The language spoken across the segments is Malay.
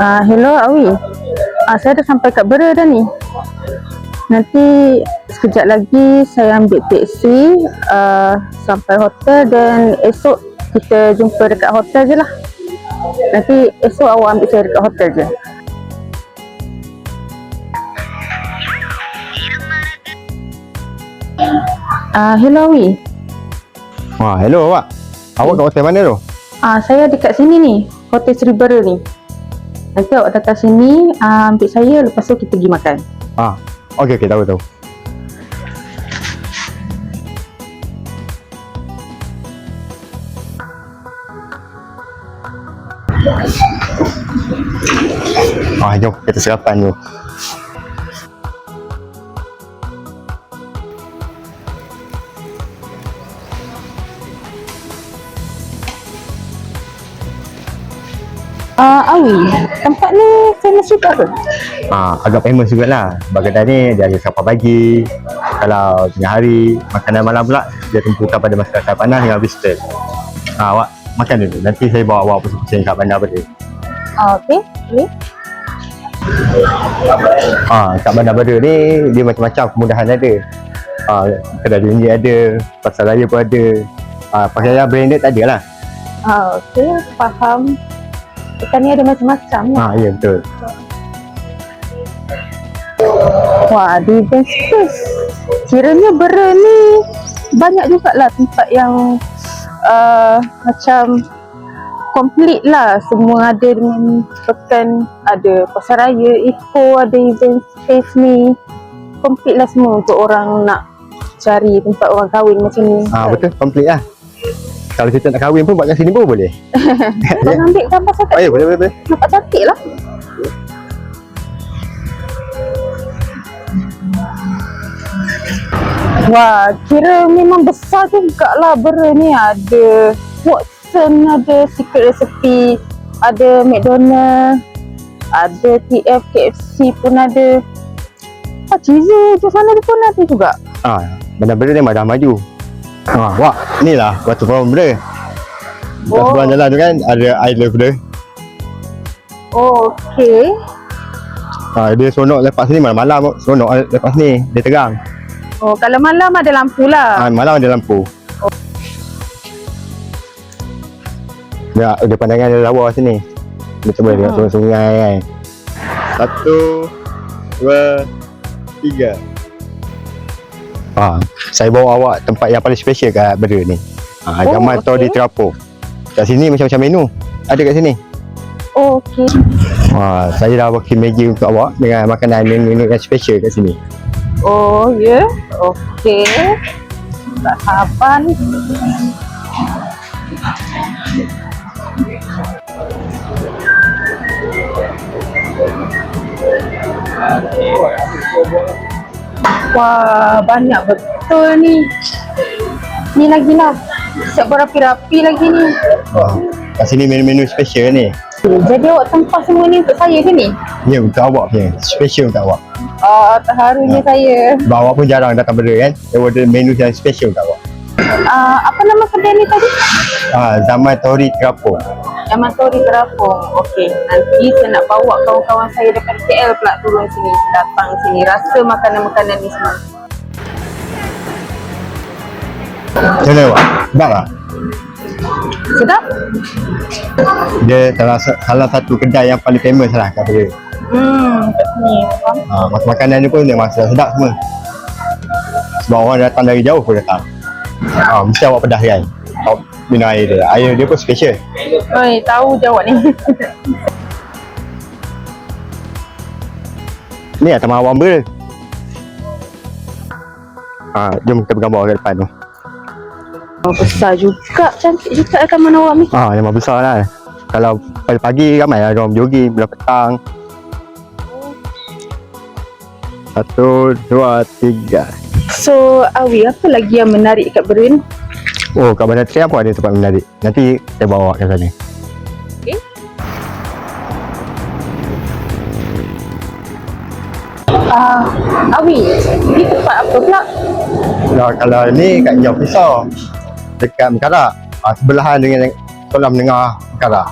Hello Awi. Saya dah sampai kat Bera dah ni. Nanti sekejap lagi saya ambil teksi sampai hotel dan esok kita jumpa dekat hotel je lah. Nanti esok awak ambil saya dekat hotel je. Hello Awi. Hello awak. Awak kat hotel mana tu? Saya dekat sini ni, Hotel Sri Bera ni. Nanti awak datang sini, ambil saya, lepas tu kita pergi makan. Okey, tahu. Jom kita sarapan tu. Awi, tempat ni famous juga ke? Agak famous jugalah. Sebab kedai ni dia ada sarapan pagi. Kalau tengah hari, makanan malam pula dia tumpukan pada masyarakat panas dengan visitor. Awak makan dulu. Nanti saya bawa awak pusing-pusing kat bandar Bera. Okey, boleh. Kat bandar Bera ni dia macam-macam kemudahan ada. Kedai ringgit ada, pasar raya pun ada. Pakaian branded tak ada lah. Okey, faham. Ikan ni ada macam-macam lah. Ya betul. Wah, di event space. Kiranya Bera ni banyak jugalah tempat yang macam komplit lah. Semua ada dengan pekan, ada pasar raya, Ipoh, ada event space ni. Komplit lah semua untuk orang nak cari tempat orang kahwin macam ni. Betul, komplit lah. Kalau kita nak kahwin pun buat kat sini pun boleh. Abang ambil gambar saya kat ya, boleh. nampak cantik lah. Wah, kira memang besar jugalah Bera ni. Ada Watson, ada Secret Recipe, ada McDonald, ada TF, KFC pun ada. Cheesy je sana pun ada juga. Bandar Bera ni dah maju. Wah, ni lah batu pahlawan Bera. Kat sebelah jalan tu kan ada I Love Bera. Okey. Dia seronok lepas ni malam seronok lepas ni dia terang. Kalau malam ada lampu lah. Malam ada lampu. Dia pandangan ada lawa sini. Dia cuba tengok sungai kan. 1, 2, 3. Saya bawa awak tempat yang paling special kat Bera ni. Jamal Tori Terapung. Kat sini macam-macam menu ada kat sini. Okey. Saya dah booking meja untuk awak dengan makanan menu yang special kat sini. Oh ya, okey. Tak sabar ni. Wah, banyak betul ni. Ni lagi lah. Siap berapi-rapi lagi ni. Kat sini menu-menu special ni. Jadi awak tempah semua ni untuk saya ke ni? Ya, untuk awak punya. Special untuk awak. Terharunya saya. Sebab awak pun jarang datang Bera kan. Dia ada menu yang special untuk awak. Apa nama kedai ni tadi? Zaman Tori Terapung. Zaman Tori Terapung. Okey, nanti saya nak bawa kawan-kawan saya daripada KL pula turun sini, datang sini, rasa makanan-makanan ni semua. Macam mana awak? Sedap tak? Sedap? Dia salah satu kedai yang paling famous lah kat Bera. Kat sini. Makanan dia pun memang sedap semua. Sebab orang datang dari jauh pun datang. Mesti awak pedas kan? Awak minum air dia. Air dia pun special. Tahu je awak ni. Ni lah Taman Awam Bera. Jom kita bergambar kat depan tu. Besar juga, cantik juga taman awam ni. Memang besar lah. Kalau pagi-pagi ramai lah orang jogging bila petang. 1, 2, 3. So, Awi, apa lagi yang menarik kat Bera ni? Kat Bandar Trian pun ada tempat menarik. Nanti saya bawa ke sana. Okey. Awi, ni tempat apa pula? Kalau ni kat Jauh Pisau, dekat Mekarak, sebelahan dengan kolam menengah Mekarak.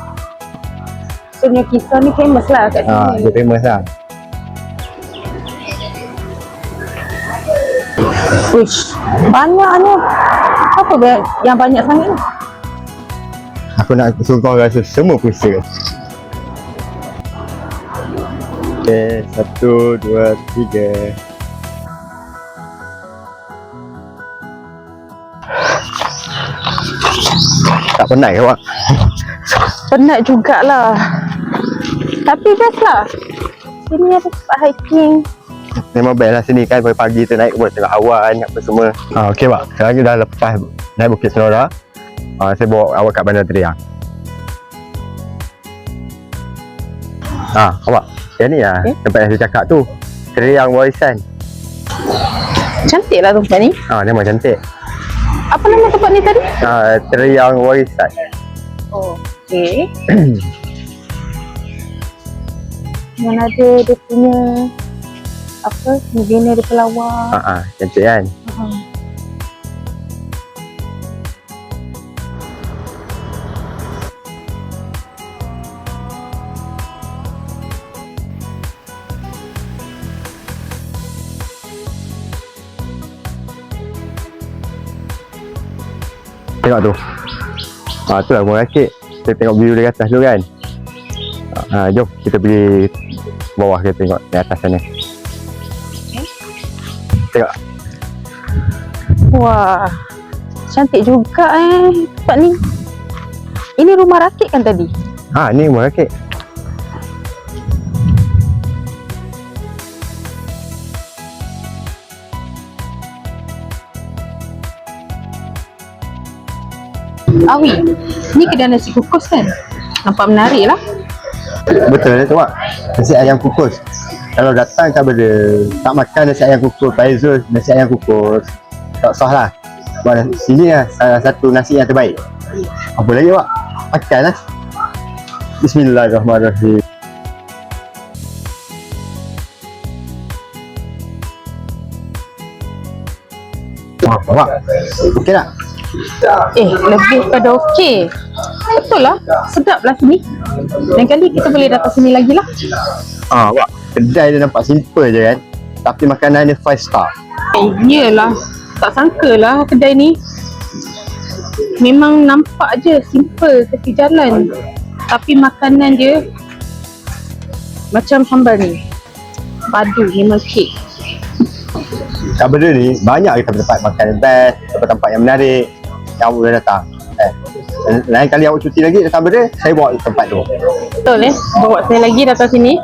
So rasanya kisah ni famous lah kat sini. Dia famous lah. Uish, banyaknya. Apa yang banyak sangat ni? Aku nak suruh kau rasa semua puasa. Okay, 1, 2, 3. Tak penat ke awak? Penat jugalah. Tapi best lah. Sini ada tempat hiking. Memang best lah sini kan, pagi-pagi tu naik buat tengah awan apa semua. Okey pak, sekarang ni dah lepas naik Bukit Senora. Saya bawa awak kat Bandar Teriang. Awak, yang ni lah tempat yang saya cakap tu, Teriang Warisan. Cantik lah tempat ni. Memang cantik. Apa nama tempat ni tadi? Teriang Warisan. Oh, okey. Mana ada dia punya apa, negara dia pelawak. Cantik kan? Tengok tu. Tu lah Rumah Rakit. Kita tengok view dari atas dulu kan. Jom kita pergi bawah, kita tengok di atas sana. Tengok. Wah, cantik juga tempat ni. Ini Rumah Rakit kan tadi? Ni Rumah Rakit. Awi, ni kedai nasi kukus kan? Nampak menarik lah. Betul tu Mak. Nasi ayam kukus. Kalau datang tak tak makan nasi ayam kukus Faizul, nasi ayam kukus tak sah lah. Buat sini lah salah satu nasi yang terbaik. Apa lagi Mak? Makan lah. Bismillahirrahmanirrahim. Mak, okey tak? Lebih pada okey. Betul lah, sedap lah sini. Lain kali kita boleh datang sini lagi lah. Wak, kedai dia nampak simple je kan, tapi makanan dia 5 star. Iyalah, tak sangka lah kedai ni. Memang nampak je simple tepi jalan, tapi makanan dia macam sambal ni, padu memang cake. Kat Benda ni banyak kita tempat makan best, tempat-tempat yang menarik yang awak boleh datang. Lain kali awak cuti lagi datang Benda, saya bawa tempat tu. Betul bawa saya lagi datang sini.